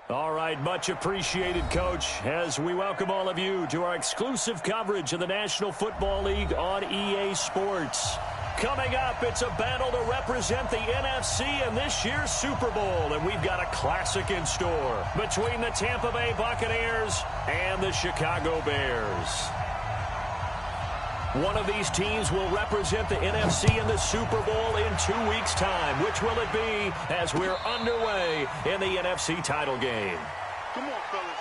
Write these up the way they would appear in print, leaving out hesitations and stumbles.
All right, much appreciated, Coach, as we welcome all of you to our exclusive coverage of the National Football League on EA Sports. Coming up, it's a battle to represent the NFC in this year's Super Bowl, and we've got a classic in store between the Tampa Bay Buccaneers and the Chicago Bears. One of these teams will represent the NFC in the Super Bowl in 2 weeks' time. Which will it be as we're underway in the NFC title game? Come on, fellas.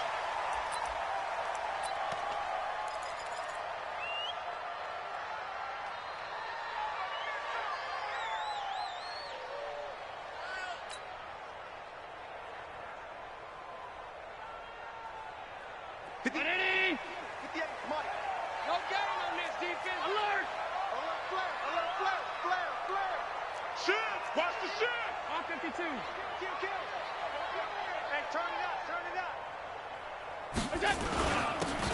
No game on this defense. Alert! Alert, flare, flare. Shit! Watch the shit! On 52. Kill. Hey, turn it up.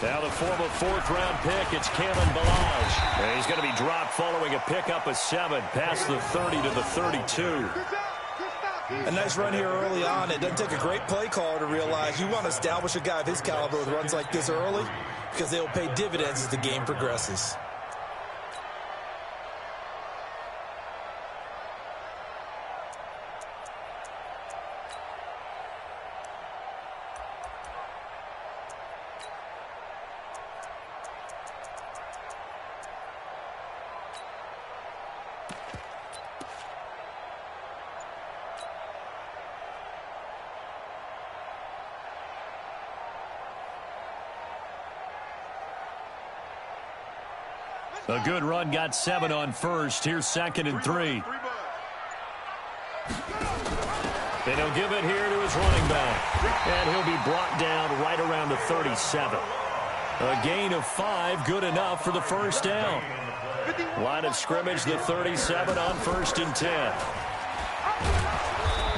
Now the former fourth-round pick, it's Kalen Ballage. And he's going to be dropped following a pickup of 7 past the 30 to the 32. A nice run here early on. It doesn't take a great play caller to realize you want to establish a guy of his caliber with runs like this early because they'll pay dividends as the game progresses. A good run got 7 on first. Here's 2nd and 3. And he'll give it here to his running back. And he'll be brought down right around the 37. A gain of 5, good enough for the first down. Line of scrimmage, the 37 on 1st and 10.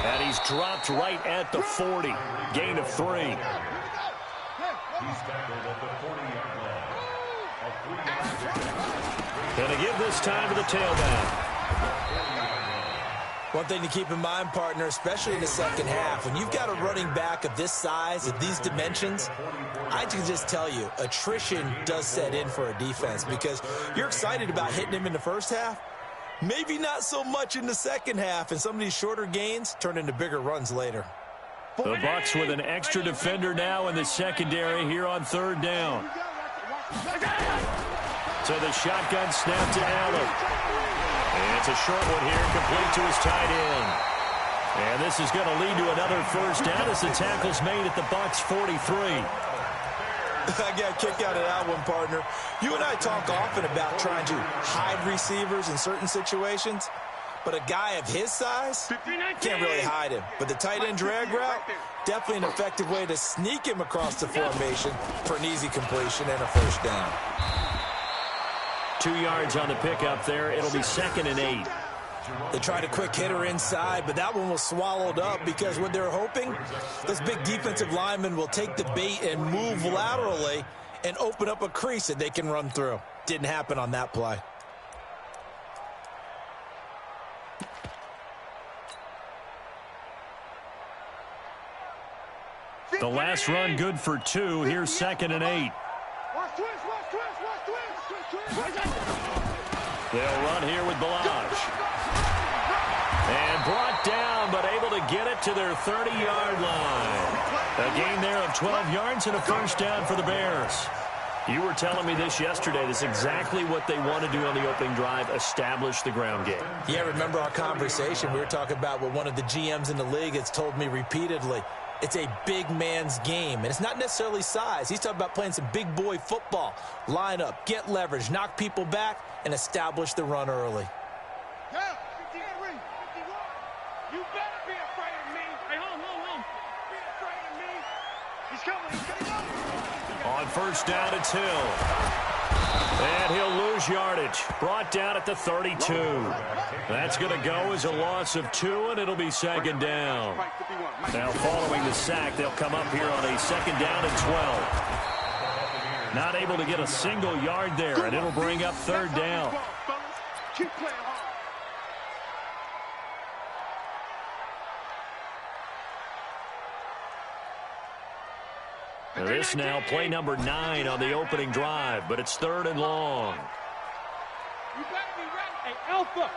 And he's dropped right at the 40. Gain of 3. He's tackled at the 40-yard line. Going to give this time to the tailback. One thing to keep in mind, partner, especially in the second half, when you've got a running back of this size, of these dimensions, I can just tell you, attrition does set in for a defense because you're excited about hitting him in the first half. Maybe not so much in the second half, and some of these shorter gains turn into bigger runs later. The Bucs with an extra defender now in the secondary here on 3rd down. So the shotgun snap to Allen. And it's a short one here, complete to his tight end. And this is going to lead to another first down as the tackle's made at the Bucs 43. I got a kick out of that one, partner. You and I talk often about trying to hide receivers in certain situations, but a guy of his size can't really hide him. But the tight end drag route, definitely an effective way to sneak him across the formation for an easy completion and a first down. 2 yards on the pickup there. It'll be 2nd and 8. They tried a quick hitter inside, but that one was swallowed up because what they're hoping, this big defensive lineman will take the bait and move laterally and open up a crease that they can run through. Didn't happen on that play. The last run good for 2. Here's 2nd and 8. They'll run here with Ballage. And brought down, but able to get it to their 30-yard line. A gain there of 12 yards and a first down for the Bears. You were telling me this yesterday. This is exactly what they want to do on the opening drive, establish the ground game. Yeah, remember our conversation? We were talking about what one of the GMs in the league has told me repeatedly. It's a big man's game, and it's not necessarily size. He's talking about playing some big boy football. Line up, get leverage, knock people back, and establish the run early. Yeah, 53. You better be afraid of me. Hey, hold. Be afraid of me. He's coming. On first down, it's Hill. And he'll lose yardage. Brought down at the 32. That's going to go as a loss of 2, and it'll be 2nd down. Now, following the sack, they'll come up here on a 2nd down and 12. Not able to get a single yard there, and it'll bring up 3rd down. Keep playing hard. This now play number 9 on the opening drive, but it's 3rd and long. You better be ready. Hey, Alpha.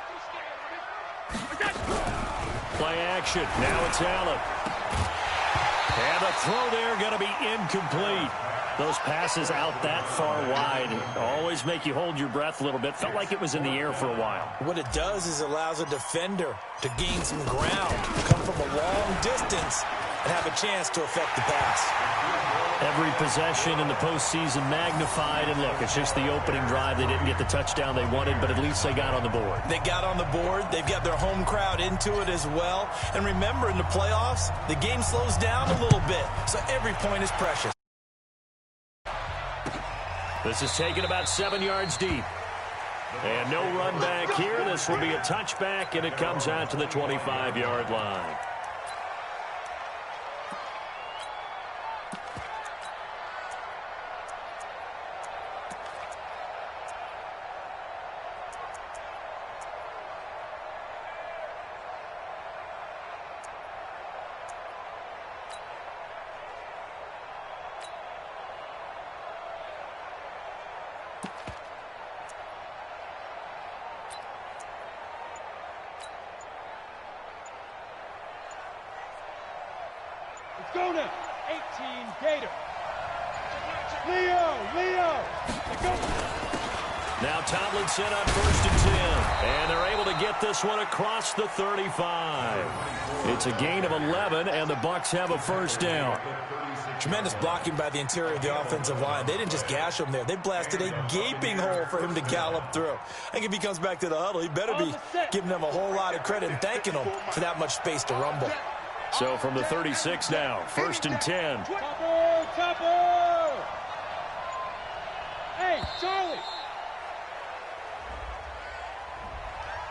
Play action. Now it's Allen. And the throw there going to be incomplete. Those passes out that far wide always make you hold your breath a little bit. Felt like it was in the air for a while. What it does is allows a defender to gain some ground, come from a long distance, and have a chance to affect the pass. Every possession in the postseason magnified. And look, it's just the opening drive. They didn't get the touchdown they wanted, but at least they got on the board. They got on the board. They've got their home crowd into it as well. And remember, in the playoffs, the game slows down a little bit, so every point is precious. This is taken about 7 yards deep. And no run back here. This will be a touchback, and it comes out to the 25-yard line. Go now. 18 Gator. Leo. Go. Now Tomlinson on 1st and 10. And they're able to get this one across the 35. It's a gain of 11, and the Bucs have a first down. Tremendous blocking by the interior of the offensive line. They didn't just gash him there. They blasted a gaping hole for him to gallop through. I think if he comes back to the huddle, he better be giving them a whole lot of credit and thanking them for that much space to rumble. So from the 36 now, 1st and 10. Topper! Hey, Charlie!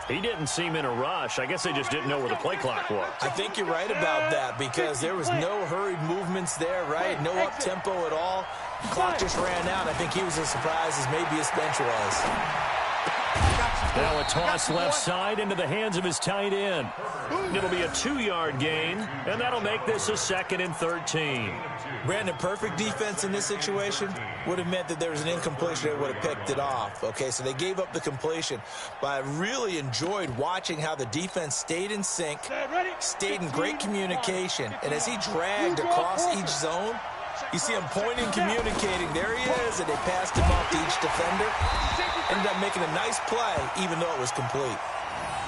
He didn't seem in a rush. I guess they just didn't know where the play clock was. I think you're right about that because there was no hurried movements there, right? No up-tempo at all. Clock just ran out. I think he was as surprised as maybe his bench was. Now a toss left side into the hands of his tight end. It'll be a 2-yard gain, and that'll make this a 2nd and 13. Brandon, perfect defense in this situation would have meant that there was an incompletion. They would have picked it off. Okay, so they gave up the completion. But I really enjoyed watching how the defense stayed in sync, stayed in great communication, and as he dragged across each zone, you see him pointing, communicating. There he is, and they passed him off to each defender. Ended up making a nice play, even though it was complete.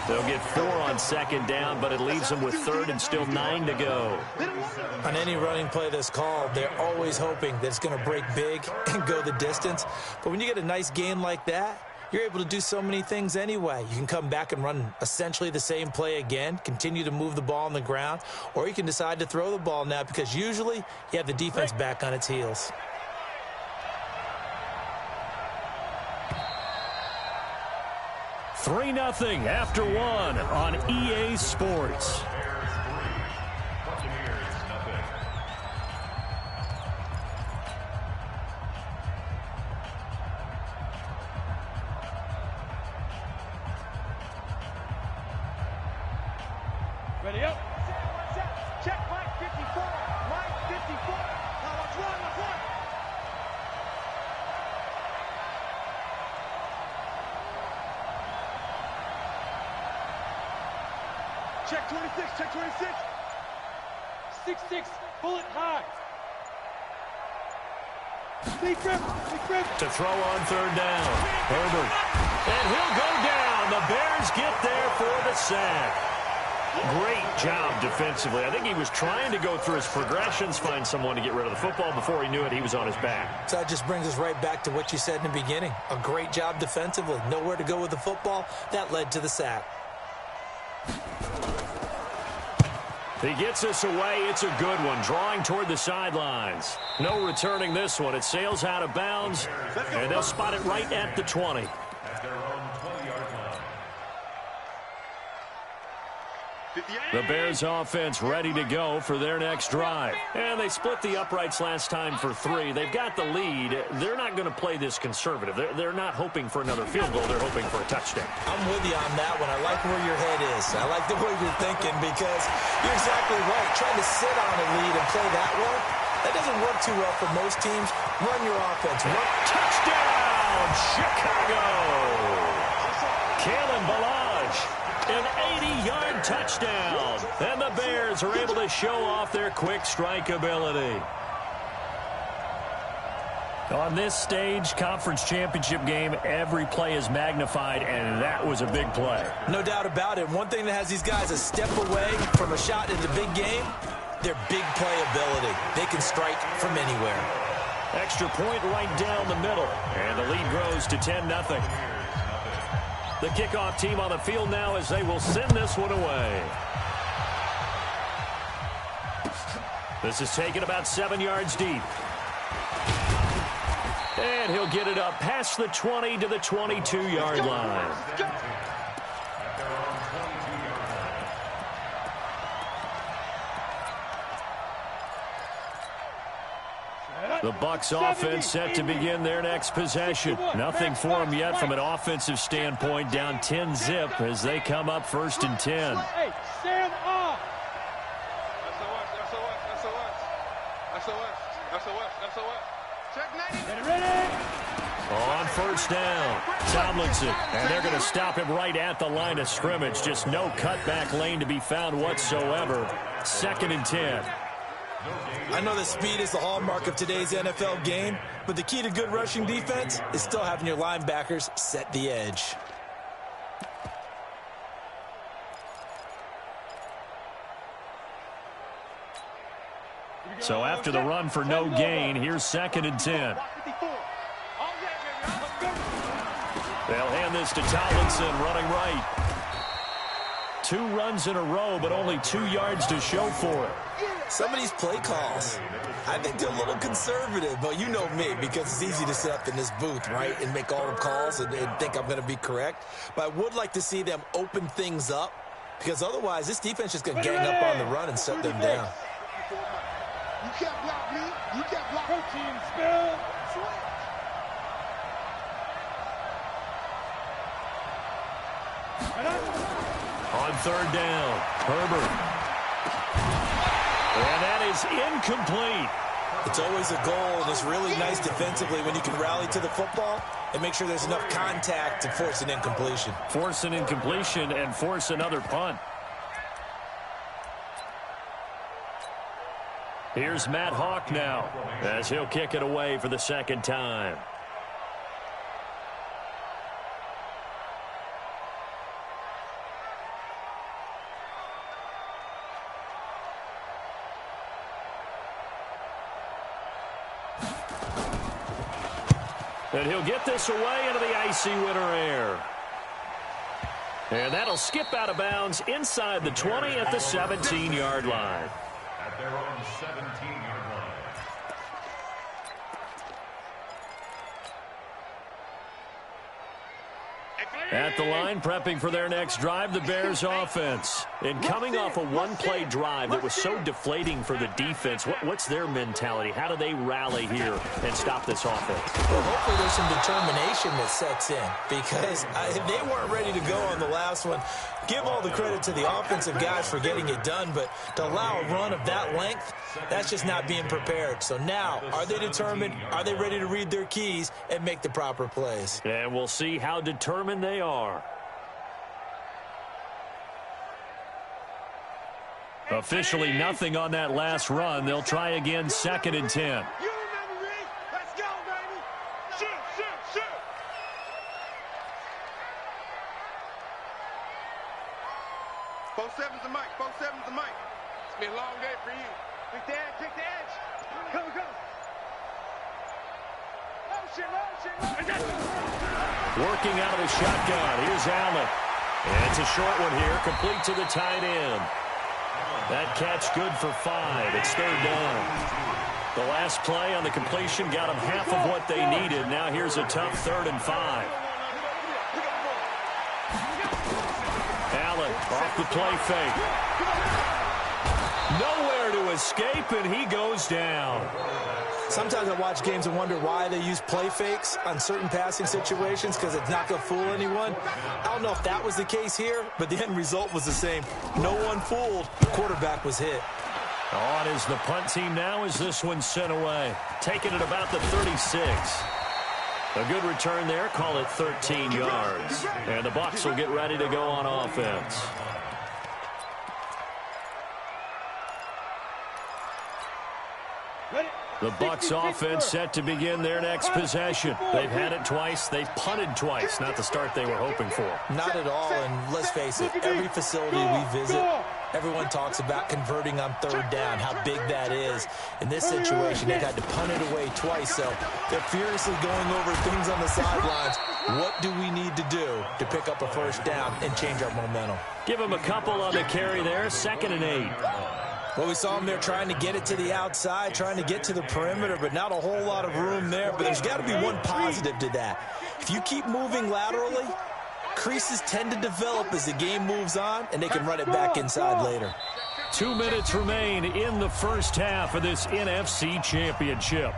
They'll get 4 on 2nd down, but it leaves them with 3rd and still 9 to go. On any running play that's called, they're always hoping that it's going to break big and go the distance. But when you get a nice gain like that, you're able to do so many things anyway. You can come back and run essentially the same play again, continue to move the ball on the ground, or you can decide to throw the ball now because usually you have the defense back on its heels. Three 3-0 after 1 on EA Sports. Ready up. Check Mike 54. Mike 54. Now let's run. Check 26. Check 26. 6-6. Bullet high. Deep grip. To throw on 3rd down. Herbert. And he'll go down. The Bears get there for the sack. Great job defensively. I think he was trying to go through his progressions, find someone to get rid of the football. Before he knew it, he was on his back. So that just brings us right back to what you said in the beginning. A great job defensively. Nowhere to go with the football. That led to the sack. He gets us away. It's a good one. Drawing toward the sidelines. No returning this one. It sails out of bounds, and they'll spot it right at the 20. The Bears offense ready to go for their next drive. And they split the uprights last time for 3. They've got the lead. They're not going to play this conservative. They're not hoping for another field goal. They're hoping for a touchdown. I'm with you on that one. I like where your head is. I like the way you're thinking because you're exactly right. Trying to sit on a lead and play that one, That doesn't work too well for most teams. Run your offense. Touchdown, Chicago! Kalen Ballage, an 80-yard touchdown. And the Bears are able to show off their quick strike ability. On this stage, conference championship game, every play is magnified, and that was a big play. No doubt about it. One thing that has these guys a step away from a shot in the big game, their big play ability. They can strike from anywhere. Extra point right down the middle, and the lead grows to 10-0. The kickoff team on the field now as they will send this one away. This is taken about 7 yards deep. And he'll get it up past the 20 to the 22-yard line. The Bucs offense set to begin their next possession. Nothing for them yet from an offensive standpoint. Down 10-zip as they come up 1st and 10. Hey, stand up. Get ready. On 1st down, Tomlinson. And they're going to stop him right at the line of scrimmage. Just no cutback lane to be found whatsoever. 2nd and 10. I know that speed is the hallmark of today's NFL game, but the key to good rushing defense is still having your linebackers set the edge. So after the run for no gain, here's 2nd and 10. They'll hand this to Tomlinson, running right. 2 runs in a row, but only 2 yards to show for it. Some of these play calls, I think they're a little conservative, but you know me, because it's easy to sit up in this booth, right, and make all the calls and think I'm going to be correct. But I would like to see them open things up, because otherwise this defense is going to gang up on the run and shut them down. You can't block me. You can't block Protein spill. On 3rd down, Herbert. And that is incomplete. It's always a goal, and it's really nice defensively when you can rally to the football and make sure there's enough contact to force an incompletion. Force an incompletion and force another punt. Here's Matt Hawk now as he'll kick it away for the 2nd time. And he'll get this away into the icy winter air. And that'll skip out of bounds inside the 20 at the 17-yard line. At their own 17-yard line. At the line, prepping for their next drive, the Bears offense. And coming off a one-play drive that was so deflating for the defense, what's their mentality? How do they rally here and stop this offense? Well, hopefully there's some determination that sets in, because they weren't ready to go on the last one. Give all the credit to the offensive guys for getting it done, but to allow a run of that length, that's just not being prepared. So now, are they determined? Are they ready to read their keys and make the proper plays? And we'll see how determined they are. Officially nothing on that last run. They'll try again, 2nd and 10. You remember me? Let's go, baby. Shoot, shoot, shoot. Both sevens a mic. Both sevens a mic. It's been a long day for you. Pick the edge. Pick the edge. Go, go. Working out of the shotgun. Here's Allen. And it's a short one here, complete to the tight end. That catch good for 5. It's 3rd down. The last play on the completion got them half of what they needed. Now here's a tough 3rd and 5. Allen off the play fake. Nowhere to escape, and he goes down. Sometimes I watch games and wonder why they use play fakes on certain passing situations, because it's not going to fool anyone. I don't know if that was the case here, but the end result was the same. No one fooled. The quarterback was hit. On is the punt team now as this one's sent away. Taking it about the 36. A good return there. Call it 13 yards. And the Bucs will get ready to go on offense. The Bucs offense set to begin their next possession. They've had it twice. They've punted twice. Not the start they were hoping for. Not at all, and let's face it, every facility we visit, everyone talks about converting on third down, how big that is. In this situation, they've had to punt it away twice, so they're furiously going over things on the sidelines. What do we need to do to pick up a first down and change our momentum? Give them a couple on the carry there. 2nd and 8. Well, we saw them there trying to get it to the outside, trying to get to the perimeter, but not a whole lot of room there. But there's got to be one positive to that. If you keep moving laterally, creases tend to develop as the game moves on, and they can run it back inside later. 2 minutes remain in the first half of this NFC Championship.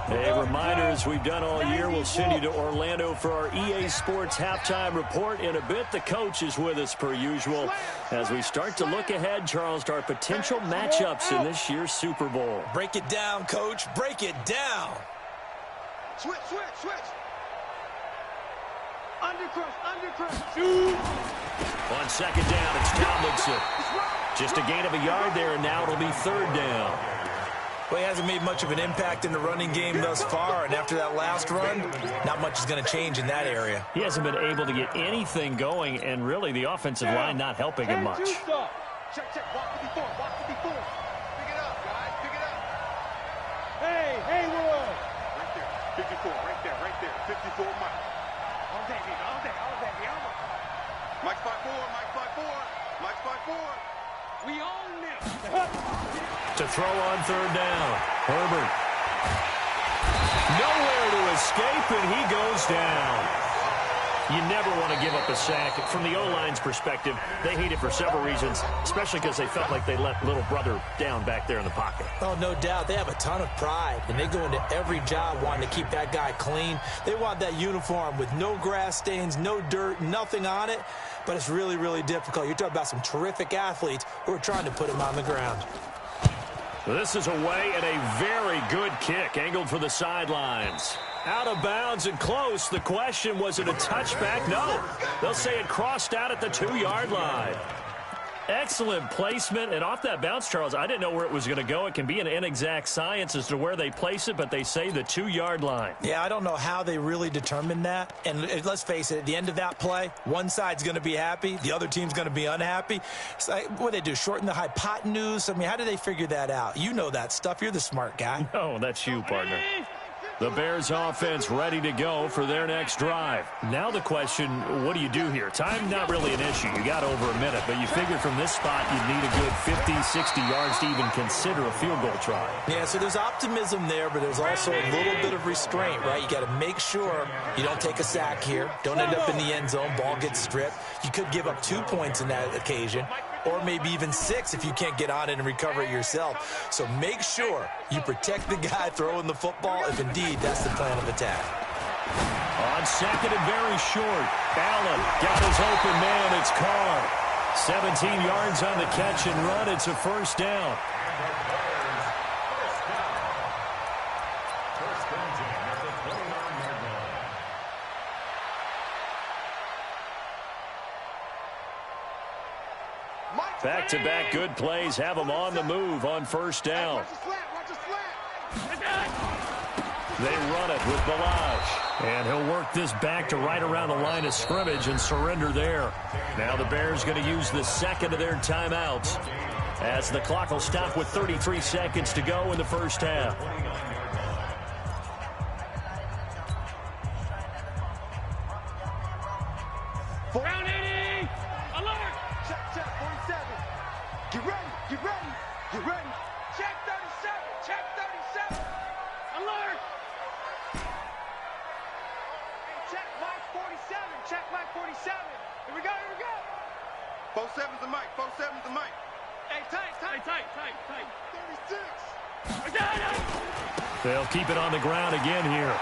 A reminder, as we've done all year, we'll send you to Orlando for our EA Sports halftime report. In a bit, the coach is with us per usual as we start to look ahead, Charles, to our potential matchups in this year's Super Bowl. Break it down, Coach. Break it down. Switch. Undercross. On 2nd down, it's Tomlinson. Just a gain of a yard there, and now it'll be 3rd down. Well, he hasn't made much of an impact in the running game thus far, and after that last run, not much is going to change in that area. He hasn't been able to get anything going, and really the offensive line not helping him much. Check. Walk 54. Pick it up, guys. Pick it up. Hey, Haywood. Right there. 54. Right there. 54, Mike. All day. Mike spot 4. We own this. To throw on 3rd down. Herbert. Nowhere to escape, and he goes down. You never want to give up a sack. From the O-line's perspective, they hate it for several reasons, especially because they felt like they let little brother down back there in the pocket. Oh, no doubt. They have a ton of pride, and they go into every job wanting to keep that guy clean. They want that uniform with no grass stains, no dirt, nothing on it, but it's really, really difficult. You're talking about some terrific athletes who are trying to put him on the ground. This is away, and a very good kick angled for the sidelines. Out of bounds and close. The question, was it a touchback? No. They'll say it crossed out at the 2-yard line. Excellent placement, and off that bounce, Charles, I didn't know where it was going to go. It can be an inexact science as to where they place it, but they say the 2-yard line. Yeah, I don't know how they really determined that. And let's face it, at the end of that play, one side's going to be happy, the other team's going to be unhappy. It's like, what do they do, shorten the hypotenuse? I mean, how do they figure that out? You know that stuff. You're the smart guy. No, that's you, partner. The Bears offense ready to go for their next drive. Now the question, what do you do here? Time not really an issue. You got over a minute, but you figure from this spot you'd need a good 50, 60 yards to even consider a field goal try. Yeah, so there's optimism there, but there's also a little bit of restraint, right? You got to make sure you don't take a sack here. Don't end up in the end zone. Ball gets stripped. You could give up 2 points in that occasion, or maybe even 6 if you can't get on it and recover it yourself. So make sure you protect the guy throwing the football if indeed that's the plan of attack. On 2nd and very short, Allen got his open man. It's Carr. 17 yards on the catch and run. It's a first down. Back-to-back good plays have them on the move on first down. They run it with Balaj. And he'll work this back to right around the line of scrimmage and surrender there. Now the Bears going to use the second of their timeouts as the clock will stop with 33 seconds to go in the first half. Round 80! Alert! Check, 47. Get ready. Check 37. Alert! Check Mike 47. Check Mike 47. Here we go. 47's the mic. Hey, tight. 36. I got it! They'll keep it on the ground again here.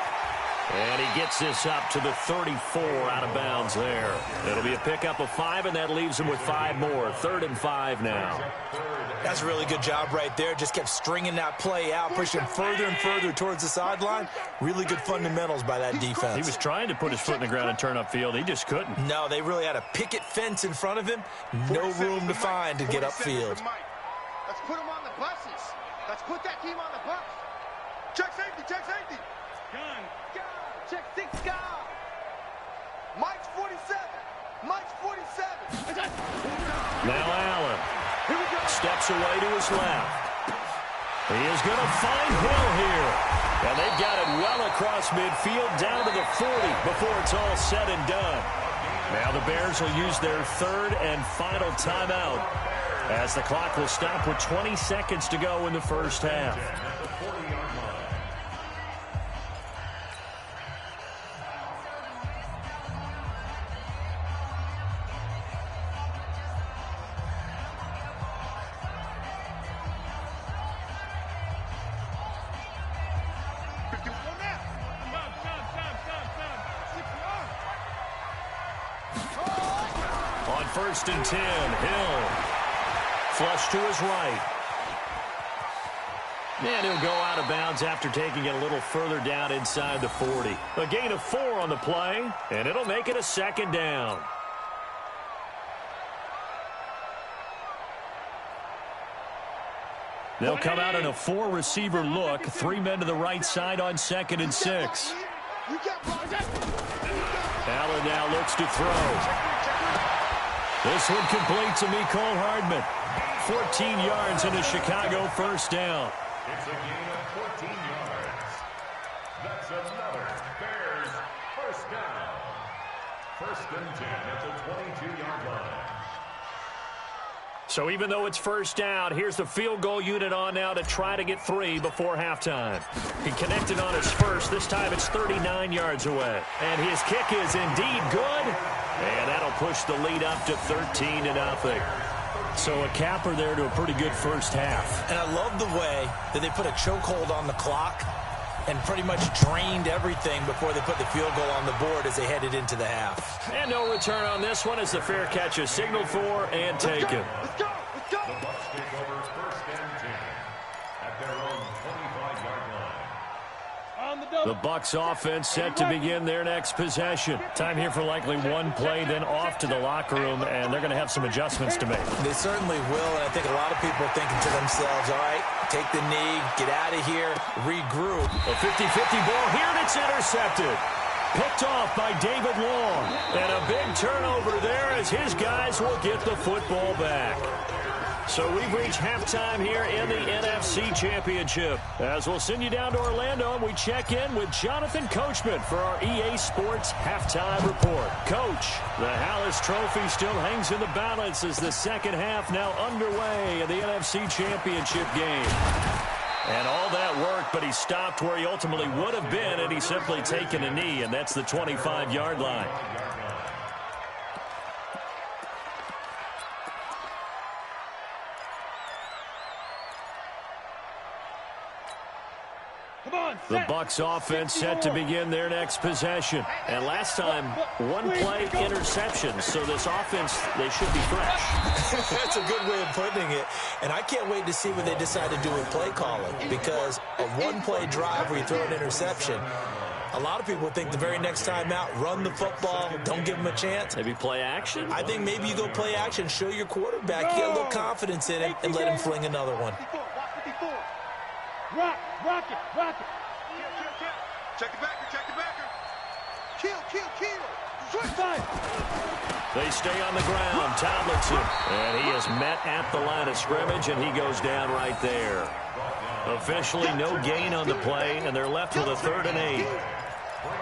And he gets this up to the 34 out of bounds there. It'll be a pickup of 5, and that leaves him with 5 more. 3rd and 5 now. That's a really good job right there. Just kept stringing that play out, pushing him further and further towards the sideline. Really good fundamentals by that defense. He was trying to put his foot in the ground and turn upfield. He just couldn't. No, they really had a picket fence in front of him. No room to find to get upfield. Let's put him on the buses. Let's put that team on the bus. Check safety, check safety. Gun. Check 6 guard. Mike's 47. Mike's 47. Now Allen steps away to his left. He is going to find Hill here. And they've got it well across midfield down to the 40 before it's all said and done. Now the Bears will use their 3rd and final timeout as the clock will stop with 20 seconds to go in the first half. On 1st and 10, Hill. Flush to his right. And he'll go out of bounds after taking it a little further down inside the 40. A gain of 4 on the play, and it'll make it a 2nd down. They'll come out in a 4-receiver look. 3 men to the right side on 2nd and 6. Allen now looks to throw. This one complete to Mecole Hardman. 14 yards and a Chicago first down. It's a gain of 14 yards. That's another Bears first down. 1st and 10 at the 22-yard line. So even though it's first down, here's the field goal unit on now to try to get 3 before halftime. He connected on his first. This time it's 39 yards away. And his kick is indeed good. And that'll push the lead up to 13-0. So a capper there to a pretty good first half. And I love the way that they put a chokehold on the clock and pretty much drained everything before they put the field goal on the board as they headed into the half. And no return on this one as the fair catch is signaled for and taken. Let's go. Let's go. The Bucs take over 1st and 10 at their own 25-yard line. On the double. The Bucs offense set to begin their next possession. Time here for likely one play, then off to the locker room, and they're going to have some adjustments to make. They certainly will, and I think a lot of people are thinking to themselves, all right, take the knee, get out of here, regroup. A 50-50 ball here, and it's intercepted. Picked off by David Long. And a big turnover there as his guys will get the football back. So we've reached halftime here in the NFC Championship. As we'll send you down to Orlando, and we check in with Jonathan Coachman for our EA Sports Halftime Report. Coach, the Hallis Trophy still hangs in the balance as the second half now underway in the NFC Championship game. And all that worked, but he stopped where he ultimately would have been, and he's simply taken a knee, and that's the 25-yard line. The Bucs offense set to begin their next possession. And last time, one play interception. So this offense, they should be fresh. That's a good way of putting it. And I can't wait to see what they decide to do with play calling. Because a one-play drive where you throw an interception, a lot of people think the very next time out, run the football, don't give them a chance. Maybe play action? I think maybe you go play action, show your quarterback, you get a little confidence in him, and let him fling another one. Rock it. Check the backer, check the backer. Kill. Switch time. They stay on the ground. Tomlinson. And he is met at the line of scrimmage, and he goes down right there. Officially no gain on the play, and they're left with a 3rd and 8.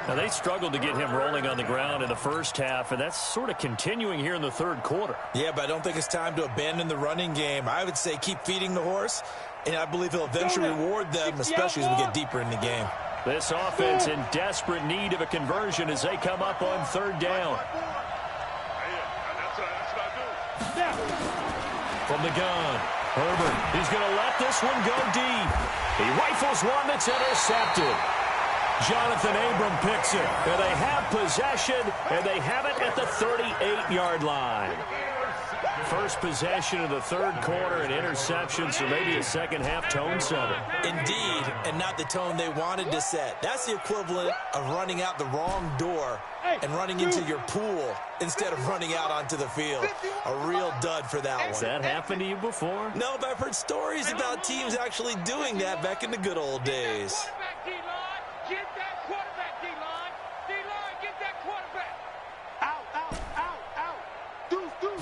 Now, they struggled to get him rolling on the ground in the first half, and that's sort of continuing here in the third quarter. Yeah, but I don't think it's time to abandon the running game. I would say keep feeding the horse, and I believe he'll eventually reward them, especially as we get deeper in the game. This offense in desperate need of a conversion as they come up on 3rd down. From the gun, Herbert, he's going to let this one go deep. He rifles one that's intercepted. Jonathan Abram picks it. And they have possession, and they have it at the 38-yard line. First possession of the third quarter, an interception, so maybe a second-half tone setter. Indeed, and not the tone they wanted to set. That's the equivalent of running out the wrong door and running into your pool instead of running out onto the field. A real dud for that one. Has that happened to you before? No, but I've heard stories about teams actually doing that back in the good old days. Get that quarterback, D-line. D-line, get that quarterback. Out, out, out, out. Deuce, deuce.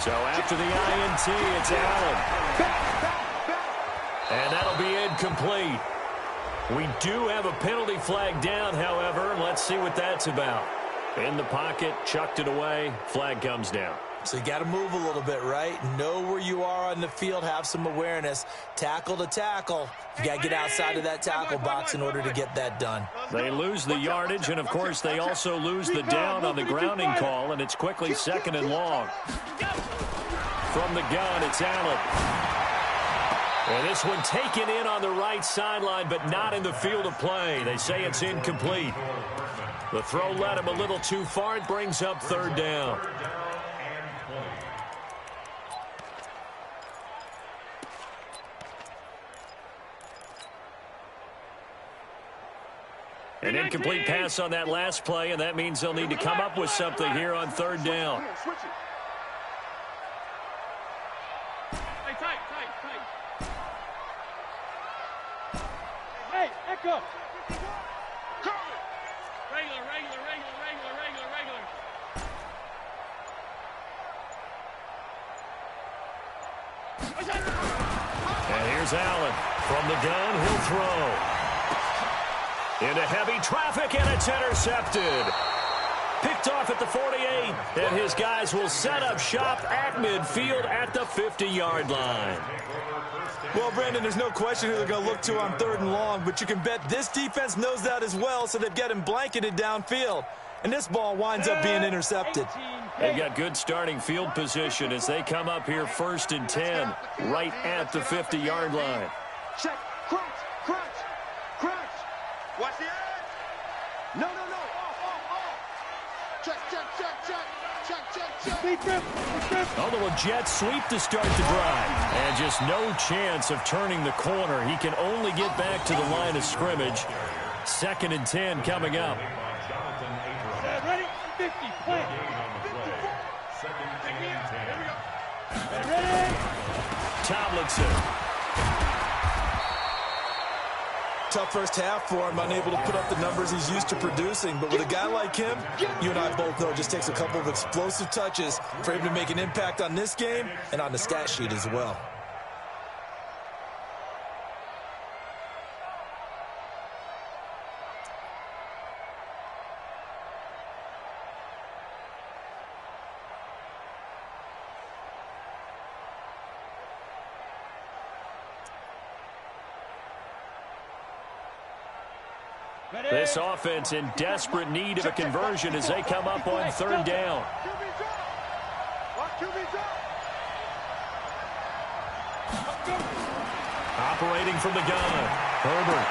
So after the INT, it's Allen. And that'll be incomplete. We do have a penalty flag down, however. Let's see what that's about. In the pocket, chucked it away. Flag comes down. So you got to move a little bit, right? Know where you are on the field, have some awareness. Tackle to tackle. You got to get outside of that tackle box in order to get that done. They lose the yardage, and, of course, they also lose the down on the grounding call, and it's quickly second and long. From the gun, it's Allen. And this one taken in on the right sideline, but not in the field of play. They say it's incomplete. The throw led him a little too far. It brings up third down. An incomplete pass on that last play, and that means they'll need to come up with something here on third down. Tight. Hey, echo. Regular. And here's Allen. From the gun, he'll throw. Into heavy traffic, and it's intercepted. Picked off at the 48, and his guys will set up shop at midfield at the 50-yard line. Well, Brandon, there's no question who they're going to look to on third and long, but you can bet this defense knows that as well, so they've got him blanketed downfield. And this ball winds up being intercepted. They've got good starting field position as they come up here 1st and 10, right at the 50-yard line. Check, crunch. Watch the edge. No. Off. Check. Although a jet sweep to start the drive. And just no chance of turning the corner. He can only get back to the line of scrimmage. 2nd and 10 coming up. Ready? 50. Play. Ready? Tomlinson. Tough first half for him, unable to put up the numbers he's used to producing. But with a guy like him, you and I both know it just takes a couple of explosive touches for him to make an impact on this game and on the stat sheet as well. This offense in desperate need of a conversion as they come up on third down. Operating from the gun, Herbert.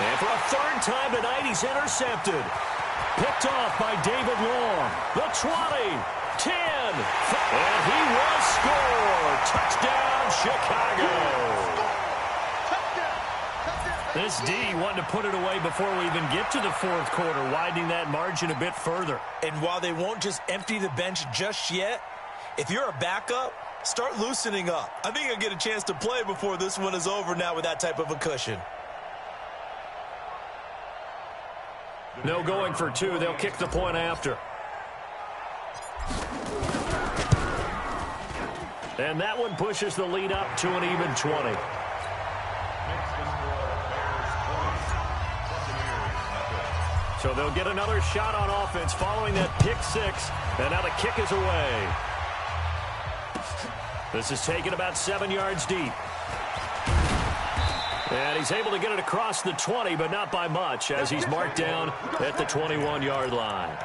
And for a third time tonight, he's intercepted. Picked off by David Long. The 20, 10, and he will score. Touchdown, Chicago. This D wanting to put it away before we even get to the fourth quarter, widening that margin a bit further. And while they won't just empty the bench just yet, if you're a backup, start loosening up. I think you'll get a chance to play before this one is over now with that type of a cushion. No going for two. They'll kick the point after. And that one pushes the lead up to an even 20. So they'll get another shot on offense following that pick six. And now the kick is away. This is taken about 7 yards deep. And he's able to get it across the 20, but not by much, as he's marked down at the 21-yard line.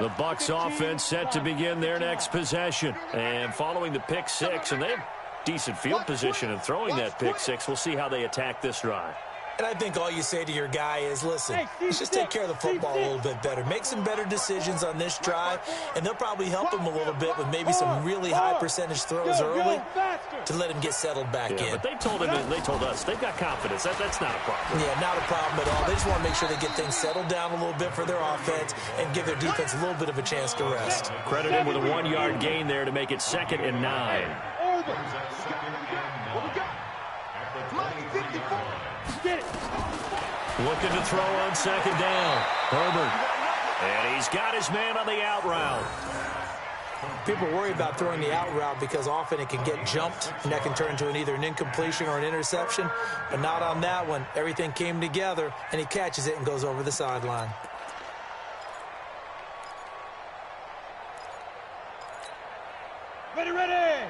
The Bucs offense set to begin their next possession. And following the pick six, and they have decent field position in throwing that pick six. We'll see how they attack this drive. And I think all you say to your guy is, listen, let's just take care of the football a little bit better. Make some better decisions on this drive, and they'll probably help him a little bit with maybe some really high percentage throws early to let him get settled back in. But they told us they've got confidence. That's not a problem. Yeah, not a problem at all. They just want to make sure they get things settled down a little bit for their offense and give their defense a little bit of a chance to rest. Credit him with a 1-yard gain there to make it 2nd and 9. Looking to throw on 2nd down. Herbert. And he's got his man on the out route. People worry about throwing the out route because often it can get jumped, and that can turn into either an incompletion or an interception. But not on that one. Everything came together, and he catches it and goes over the sideline. Ready, ready.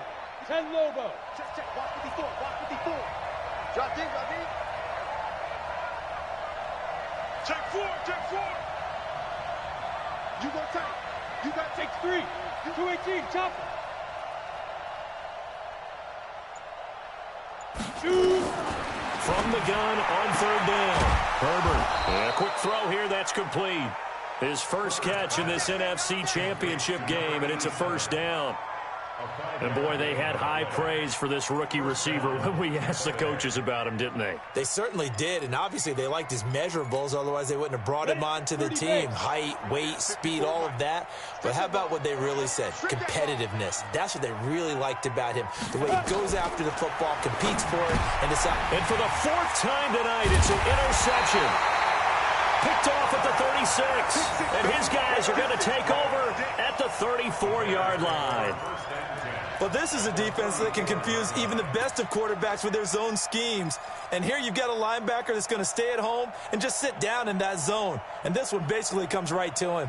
10 Lobo. Check. Watch 54. Drop deep. Check 4. You go tight. You got take 3. 218, chop. Shoot. From the gun on 3rd down. Herbert. And a quick throw here. That's complete. His first catch in this NFC Championship game, and it's a 1st down. And, boy, they had high praise for this rookie receiver when we asked the coaches about him, didn't they? They certainly did, and obviously they liked his measurables. Otherwise, they wouldn't have brought him onto the team. Height, weight, speed, all of that. But how about what they really said? Competitiveness. That's what they really liked about him. The way he goes after the football, competes for it, and decides. And for the 4th time tonight, it's an interception. Picked off at the 36. And his guys are going to take over at the 34-yard line. Well, this is a defense that can confuse even the best of quarterbacks with their zone schemes. And here you've got a linebacker that's going to stay at home and just sit down in that zone. And this one basically comes right to him.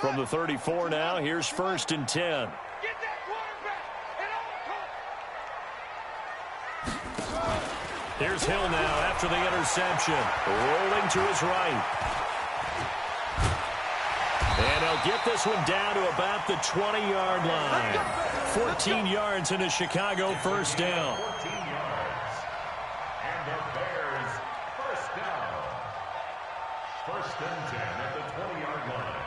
From the 34 now, here's 1st and 10. Get that quarterback at all costs. Here's Hill now after the interception. Rolling to his right. And he'll get this one down to about the 20-yard line. 14 yards in a Chicago 1st down. 14 yards. And the Bears 1st down. 1st and 10 at the 20-yard line.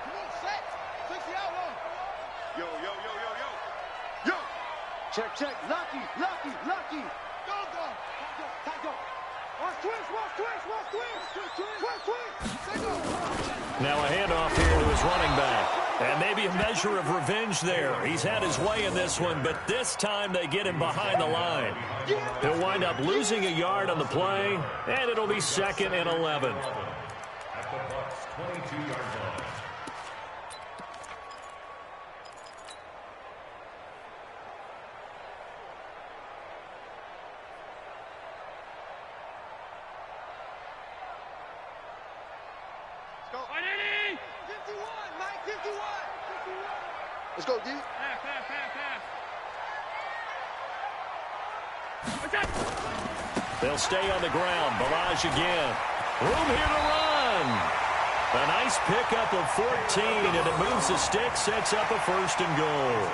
Come on, set. 60 out low. Yo. Check. Lucky. Go. Watch twist. Now a handoff here to his running back. And maybe a measure of revenge there. He's had his way in this one, but this time they get him behind the line. He'll wind up losing a yard on the play, and it'll be 2nd and 11. At the Bucs 22-yard line. Let's go, D. They'll stay on the ground. Barrage again. Room here to run. A nice pickup of 14, and it moves the stick, sets up a 1st and goal.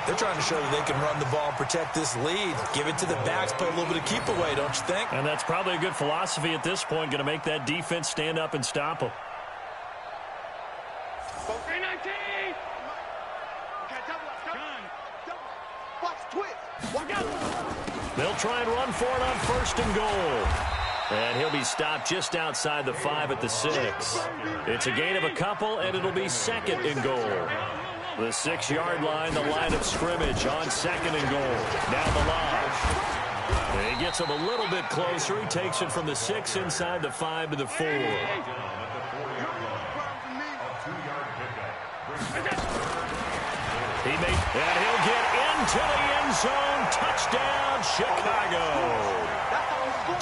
They're trying to show that they can run the ball, protect this lead. Give it to the backs, play a little bit of keep away, don't you think? And that's probably a good philosophy at this point, going to make that defense stand up and stop them. They'll try and run for it on 1st and goal. And he'll be stopped just outside the 5 at the 6. It's a gain of a couple, and it'll be 2nd and goal. The 6-yard line, the line of scrimmage on 2nd and goal. Now the line. He gets him a little bit closer. He takes it from the 6 inside the 5 to the 4. And he'll get into the end zone. Touchdown, Chicago.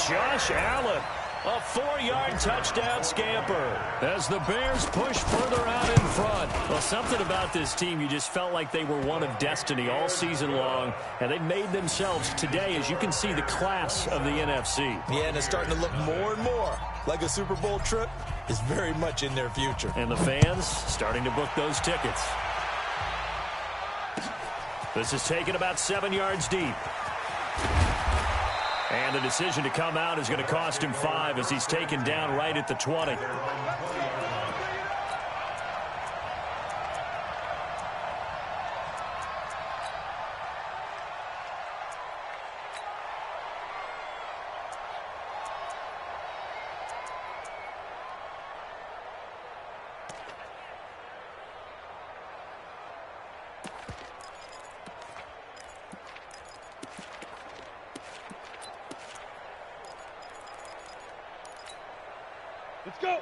Josh Allen. A 4-yard touchdown scamper as the Bears push further out in front. Well, something about this team, you just felt like they were one of destiny all season long, and they made themselves today, as you can see, the class of the NFC. Yeah, and it's starting to look more and more like a Super Bowl trip is very much in their future. And the fans starting to book those tickets. This is taken about 7 yards deep. And the decision to come out is going to cost him 5 as he's taken down right at the 20.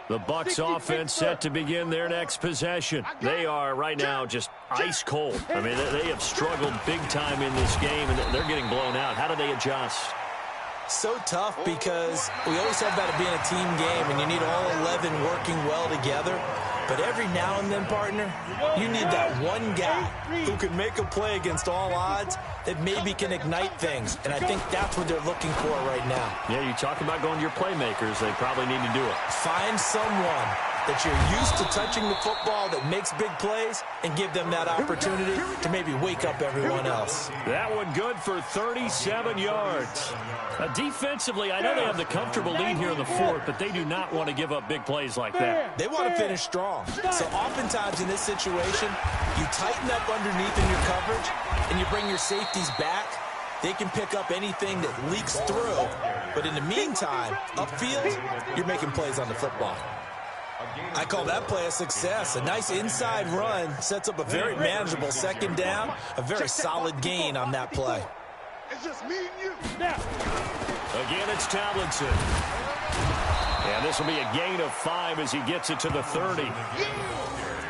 The Bucs offense set to begin their next possession. They are right now just ice cold. I mean, they have struggled big time in this game, and they're getting blown out. How do they adjust? So tough because we always have about it being a team game, and you need all 11 working well together. But every now and then, partner, you need that one guy who can make a play against all odds that maybe can ignite things. And I think that's what they're looking for right now. Yeah, you talk about going to your playmakers. They probably need to do it. Find someone that you're used to touching the football that makes big plays and give them that opportunity to maybe wake up everyone else. That one good for 37 yards. Defensively, I know they have the comfortable lead here in the fourth, but they do not want to give up big plays like that. They want to finish strong. So oftentimes in this situation, you tighten up underneath in your coverage and you bring your safeties back. They can pick up anything that leaks through. But in the meantime, upfield, you're making plays on the football. I call that play a success. A nice inside run sets up a very manageable second down, a very solid gain on that play. It's just me and you. Now. Again, it's Tomlinson. And this will be a gain of 5 as he gets it to the 30.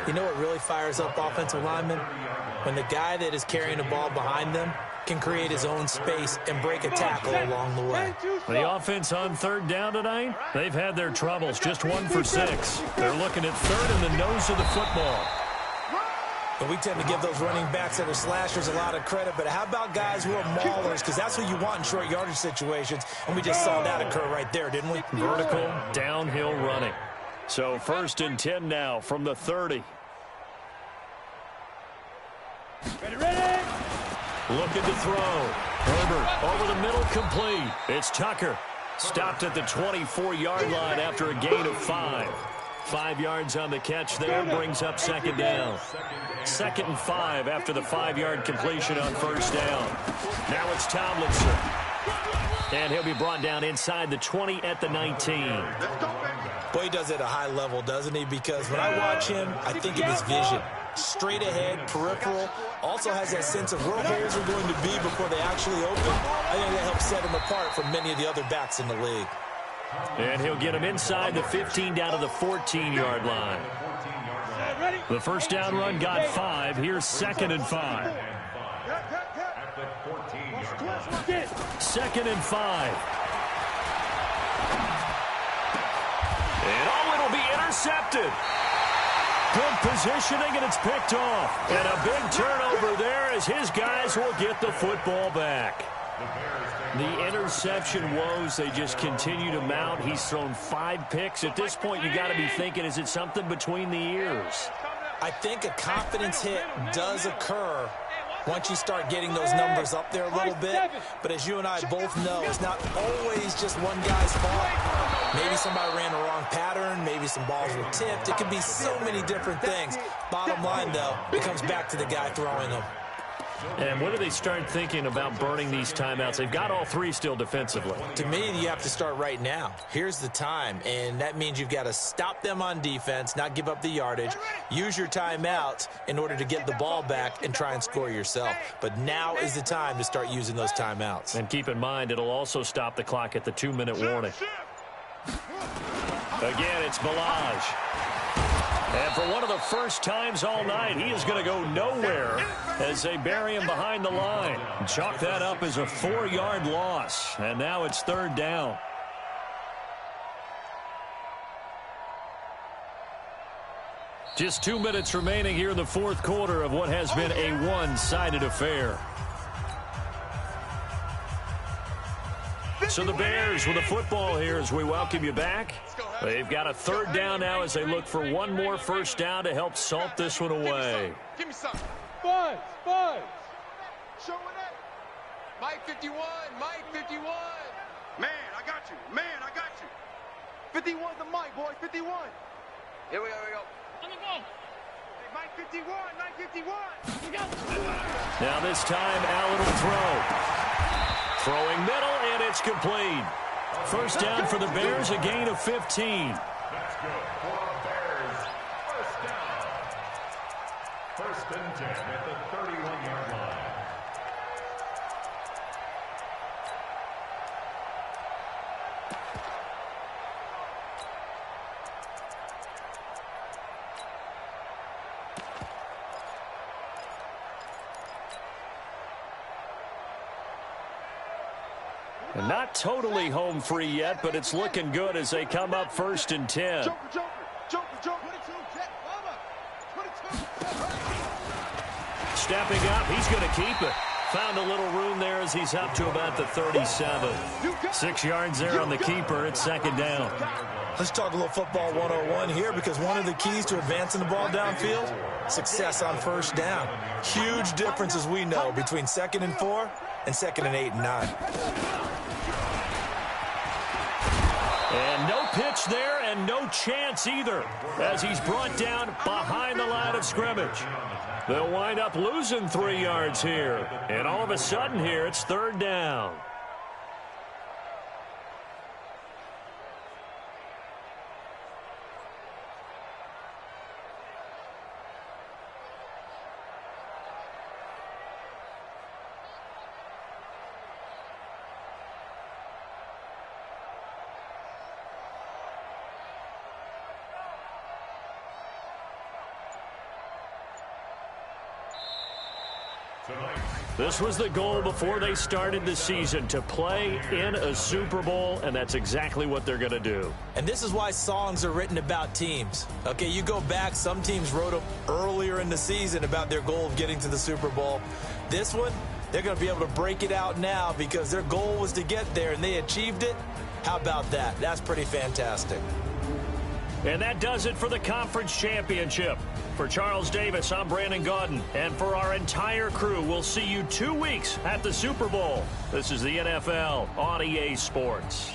You know what really fires up offensive linemen? When the guy that is carrying the ball behind them can create his own space and break a tackle along the way. The offense on third down tonight, they've had their troubles, just 1 for 6. They're looking at third in the nose of the football. And we tend to give those running backs that are slashers a lot of credit, but how about guys who are maulers? Because that's what you want in short yardage situations, and we just saw that occur right there, didn't we? Vertical, downhill running. So 1st and 10 now from the 30. Ready. Looking to throw. Herbert over the middle, complete. It's Tucker. Stopped at the 24-yard line after a gain of 5. 5 yards on the catch there, brings up second down. 2nd and 5 after the 5-yard completion on first down. Now it's Tomlinson. And he'll be brought down inside the 20 at the 19. Boy, he does it at a high level, doesn't he? Because when I watch him, I think of his vision. Straight ahead, peripheral. Also has that sense of where holes are going to be before they actually open. I think that helps set him apart from many of the other backs in the league. And he'll get him inside the 15 down to the 14-yard line. The first down run got 5. Here's 2nd and 5. 2nd and 5. And it'll be intercepted. Good positioning, and it's picked off. And a big turnover there as his guys will get the football back. The interception woes, they just continue to mount. He's thrown 5 picks. At this point, you got to be thinking, is it something between the ears? I think a confidence hit does occur once you start getting those numbers up there a little bit. But as you and I both know, it's not always just one guy's fault. Maybe somebody ran the wrong pattern. Maybe some balls were tipped. It could be so many different things. Bottom line, though, it comes back to the guy throwing them. And when do they start thinking about burning these timeouts? They've got all 3 still defensively. To me, you have to start right now. Here's the time, and that means you've got to stop them on defense, not give up the yardage, use your timeouts in order to get the ball back and try and score yourself. But now is the time to start using those timeouts. And keep in mind, it'll also stop the clock at the 2-minute warning. Again, it's Balaj. And for one of the first times all night, he is going to go nowhere as they bury him behind the line. Chalk that up as a 4-yard loss. And now it's 3rd down. Just 2 minutes remaining here in the fourth quarter of what has been a one-sided affair. So the Bears with the football here as we welcome you back. They've got a third down now as they look for one more first down to help salt this one away. Give me some. Buzz. Showing it. Mike 51. Mike 51. Man, I got you. Man, I got you. 51's the Mike, boy. 51. Here we go. On the ball. Hey, Mike 51. Mike 51. We go. Now this time, Allen will throw. Throwing middle, and it's complete. First down for the Bears, a gain of 15. That's good for the Bears. First down. First and 10 at the 31-yard line. And not totally home free yet, but it's looking good as they come up first and 10. Joker. 22, Jet, Bubba. 22. Stepping up, he's going to keep it. Found a little room there as he's up to about the 37. 6 yards there on the keeper. It's second down. Let's talk a little football 101 here, because one of the keys to advancing the ball downfield, success on first down. Huge difference, as we know, between 2nd and 4 and 2nd and 8 and 9. And no pitch there and no chance either as he's brought down behind the line of scrimmage. They'll wind up losing 3 yards here. And all of a sudden here, it's third down. This was the goal before they started the season, to play in a Super Bowl, and that's exactly what they're going to do. And this is why songs are written about teams. Okay, you go back, some teams wrote them earlier in the season about their goal of getting to the Super Bowl. This one, they're going to be able to break it out now because their goal was to get there, and they achieved it. How about that? That's pretty fantastic. And that does it for the conference championship. For Charles Davis, I'm Brandon Gaudin. And for our entire crew, we'll see you 2 weeks at the Super Bowl. This is the NFL on EA Sports.